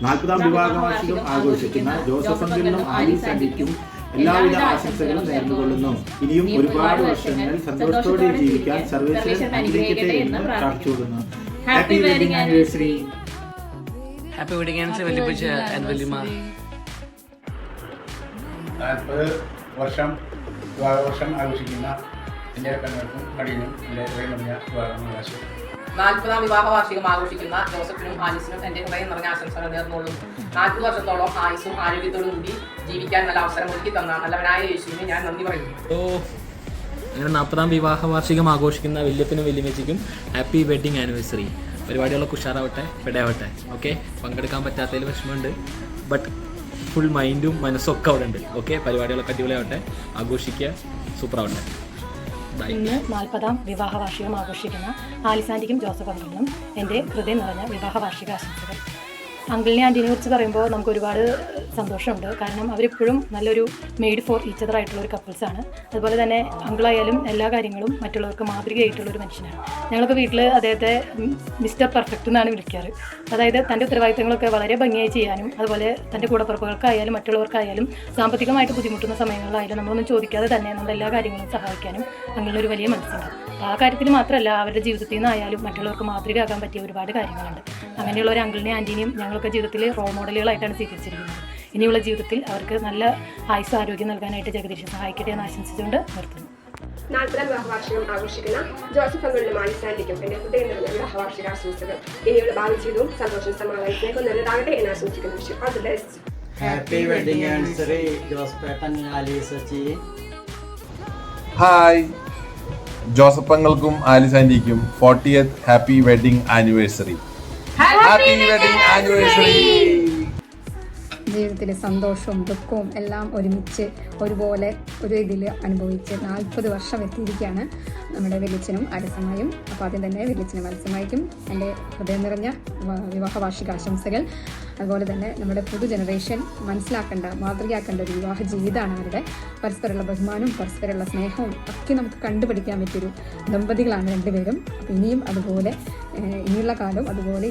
40ാം വിവാഹവാർഷികം ആഘോഷിക്കുന്ന Joseph അങ്കിളിനും Alice ആന്റിക്കും എല്ലാവിധ ആശംസകളും നേർന്നുകൊള്ളുന്നു. ഇനിയും ഒരുപാട് വർഷങ്ങൾ സന്തോഷത്തോടെ ജീവിക്കാൻ സർവേശ്വരൻ അനുഗ്രഹിക്കട്ടെ എന്ന് പ്രാർത്ഥിച്ചുകൊള്ളുന്നു. Happy wedding anniversary. Happy wedding anniversary വല്യപ്പച്ച ആൻഡ് വല്യമ്മ. 40 വർഷം ആഘോഷിക്കുന്ന എൻ്റെ പെണ്ണുങ്ങൾക്കും കടിയനും എൻ്റെ ഹൃദയം നിറഞ്ഞ ശുഭാകാംക്ഷകൾ. 40ാം വിവാഹ വാർഷികം ആഘോഷിക്കുന്ന ജോസഫിനും ആലീസിനും എൻ്റെ ഹൃദയം നിറഞ്ഞ ആശംസകൾ നേർന്നുകൊള്ളുന്നു. 40 വർഷത്തോളം ആയുസ്സും ആരോഗ്യത്തോടും കൂടി ജീവിക്കാൻ നല്ല അവസരം ഒരുക്കി തന്ന നല്ലവനായ യേശുവിന് ഞാൻ നന്ദി പറയുന്നു. അങ്ങനെ 40ാം വിവാഹ വാർഷികം ആഘോഷിക്കുന്ന വല്യപ്പനും വല്യമ്മച്ചിക്കും ഹാപ്പി വെഡിങ് ആനിവേഴ്സറി. പരിപാടികളൊക്കെ ഉഷാറാവട്ടെ, പെടാവട്ടെ. ഓക്കെ, പങ്കെടുക്കാൻ പറ്റാത്തതിൽ വിഷമമുണ്ട്, ബട്ട് ഫുൾ മൈൻഡും മനസ്സൊക്കെ അവിടെ ഉണ്ട്. ഓക്കെ, പരിപാടികളൊക്കെ അടിപൊളിയാവട്ടെ, ആഘോഷിക്കുക, സൂപ്പറാവട്ടെ. ഇന്ന് 40ാം വിവാഹ വാർഷികം ആഘോഷിക്കുന്ന ആലീസ് ആന്റിക്കും ജോസഫ് അങ്കിളിനും എൻ്റെ ഹൃദയം നിറഞ്ഞ വിവാഹ വാർഷിക ആശംസകൾ. അങ്കിളിനെ ആൻറ്റിനെ കുറിച്ച് പറയുമ്പോൾ നമുക്ക് ഒരുപാട് സന്തോഷമുണ്ട്. കാരണം അവരെപ്പോഴും നല്ലൊരു മെയ്ഡ് ഫോർ ഈച്ച് അതർ ആയിട്ടുള്ള ഒരു കപ്പിൾസാണ്. അതുപോലെ തന്നെ അങ്കിളായാലും എല്ലാ കാര്യങ്ങളും മറ്റുള്ളവർക്ക് മാതൃകയായിട്ടുള്ളൊരു മനുഷ്യനാണ്. ഞങ്ങളൊക്കെ വീട്ടിൽ അദ്ദേഹത്തെ മിസ്റ്റർ പെർഫെക്റ്റ് എന്നാണ് വിളിക്കാറ്. അതായത് തൻ്റെ ഉത്തരവാദിത്തങ്ങളൊക്കെ വളരെ ഭംഗിയായി ചെയ്യാനും അതുപോലെ തൻ്റെ കൂടപ്പിറപ്പുകൾക്കായാലും മറ്റുള്ളവർക്കായാലും സാമ്പത്തികമായിട്ട് ബുദ്ധിമുട്ടുന്ന സമയങ്ങളിലായാലും നമ്മളൊന്നും ചോദിക്കാതെ തന്നെ നമ്മുടെ എല്ലാ കാര്യങ്ങളും സഹായിക്കാനും അങ്കിളിനൊരു വലിയ മനസ്സുണ്ട്. ആ കാര്യത്തിൽ മാത്രമല്ല, അവരുടെ ജീവിതത്തിൽ നിന്നായാലും മറ്റുള്ളവർക്ക് മാതൃകയാക്കാൻ പറ്റിയ ഒരുപാട് കാര്യങ്ങളുണ്ട്. അങ്ങനെയുള്ള ഒരു അങ്കിളിനെ ആൻറ്റിനെയും ഞങ്ങളൊക്കെ ജീവിതത്തിൽ റോൾ മോഡലുകളായിട്ടാണ് സ്വീകരിച്ചിരിക്കുന്നത്. ഇനിയുള്ള ജീവിതത്തിൽ അവർക്ക് നല്ല ആയുസ് ആരോഗ്യം നൽകാനായിട്ട് ജഗദീശൻ സഹായിക്കട്ടെ എന്ന് ആശംസിച്ചുകൊണ്ട് നിർത്തുന്നു. 40ാം വിവാഹ വാർഷികം ആഘോഷിക്കുന്ന ജോസഫ് അങ്കിളിനും ആലീസ് ആന്റിക്കും എൻ്റെ ഹൃദയം നിറഞ്ഞ വിവാഹ വാർഷിക ആശംസകൾ. ഇനിയുള്ള ഭാവി ജീവിതവും സന്തോഷം സമാധാനത്തിലേക്ക് നല്ലതാകട്ടെ എന്ന് ആശംസിക്കുന്നു. All the best. Happy wedding anniversary ജോസഫേട്ടൻ ആലീസ് ചേച്ചി. ഹായ്, ജോസഫ് അങ്കിൾക്കും ആലീസ് ആന്റിക്കും 40th happy wedding anniversary. Happy wedding anniversary. ജീവിതത്തിലെ സന്തോഷവും ദുഃഖവും എല്ലാം ഒരുമിച്ച് ഒരുപോലെ ഒരു ഇതിൽ അനുഭവിച്ച് 40 വർഷം എത്തിയിരിക്കുകയാണ് നമ്മുടെ വെളിച്ചനും അരസമായും. അപ്പോൾ ആദ്യം തന്നെ വെളിച്ചനും അരസമായിക്കും എൻ്റെ ഹൃദയം നിറഞ്ഞ വിവാഹ വാർഷിക ആശംസകൾ. അതുപോലെ തന്നെ നമ്മുടെ പുതു ജനറേഷൻ മനസ്സിലാക്കേണ്ട, മാതൃകയാക്കേണ്ട ഒരു വിവാഹ ജീവിതമാണ് അവരുടെ. പരസ്പരമുള്ള ബഹുമാനവും പരസ്പരമുള്ള സ്നേഹവും ഒക്കെ നമുക്ക് കണ്ടുപിടിക്കാൻ പറ്റിയൊരു ദമ്പതികളാണ് രണ്ടുപേരും. അപ്പോൾ ഇനിയും അതുപോലെ ഇനിയുള്ള കാലം അതുപോലെ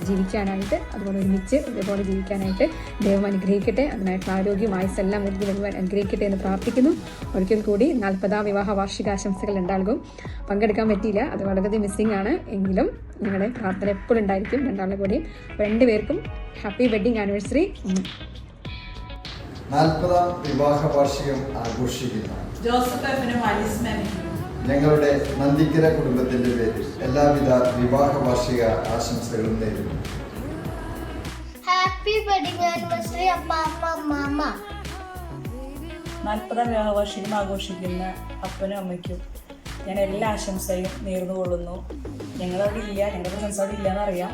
ജീവിക്കാനായിട്ട്, അതുപോലെ ഒരുമിച്ച് ഇതേപോലെ ജീവിക്കാനായിട്ട് ദൈവം അനുഗ്രഹിക്കട്ടെ. അതിനായിട്ടുള്ള ആരോഗ്യം ആയുസ്സെല്ലാം നൽകി വരുവാൻ അനുഗ്രഹിക്കട്ടെ എന്ന് പ്രാർത്ഥിക്കുന്നു. ഒരിക്കൽ കൂടി 40ാം വിവാഹ വാർഷികാശംസകൾ രണ്ടാൾക്കും. പങ്കെടുക്കാൻ പറ്റിയില്ല, അത് വളരെയധികം മിസ്സിംഗ് ആണ്. എങ്കിലും ഞങ്ങളുടെ പ്രാർത്ഥന എപ്പോഴും ഉണ്ടായിരിക്കും രണ്ടാളുടെ കൂടെയും. രണ്ടുപേർക്കും ഹാപ്പി വെഡിങ് ആനിവേഴ്സറി. 40ാം വിവാഹ വാർഷികം ആഘോഷിക്കുന്ന ഞങ്ങളുടെ നന്ദിക്കര കുടുംബത്തിന്റെ പേരിൽ എല്ലാവിധ വിവാഹ വാർഷിക ആശംസകളും നേരുന്നു. ഹാപ്പി വെഡിങ് ആനിവേഴ്സറി അമ്മ അമ്മ. 40ാം വിവാഹ വാർഷികം ആഘോഷിക്കുന്ന അപ്പനും അമ്മയ്ക്കും ഞാൻ എല്ലാ ആശംസയും നേർന്നുകൊള്ളുന്നു. ഞങ്ങളവിടെ ഇല്ല, ഞങ്ങളുടെ ഫ്രണ്ട്സ് അവിടെ ഇല്ല എന്നറിയാം,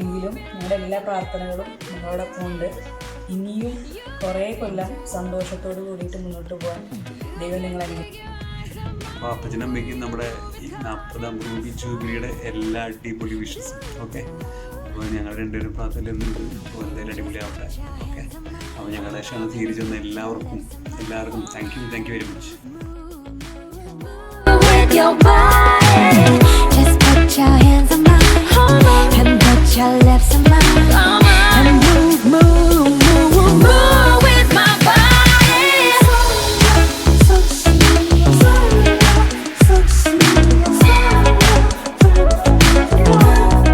എങ്കിലും ഞങ്ങളുടെ എല്ലാ പ്രാർത്ഥനകളും ഞങ്ങളോടൊപ്പം ഉണ്ട്. ഇനിയും കുറേ കൊല്ലം സന്തോഷത്തോട് കൂടിയിട്ട് മുന്നോട്ട് പോകാൻ ദൈവം നിങ്ങളെ അനുഗ്രഹിക്കും. അപ്പച്ചനമ്മയ്ക്കും നമ്മുടെ ഈ 40ാം റൂബി ജൂബിലിയുടെ എല്ലാ അടിപൊളി വിഷസും. ഓക്കെ, അപ്പോൾ ഞങ്ങൾ രണ്ടുപേരും പ്രാർത്ഥനയിൽ നിന്നുണ്ട്. അപ്പോൾ എന്തായാലും അടിപൊളിയാവട്ടെ. ഓക്കെ, അപ്പോൾ ഞങ്ങളുടെ ക്ഷണം സ്വീകരിച്ചെന്ന എല്ലാവർക്കും താങ്ക് യു വെരി മച്ച്.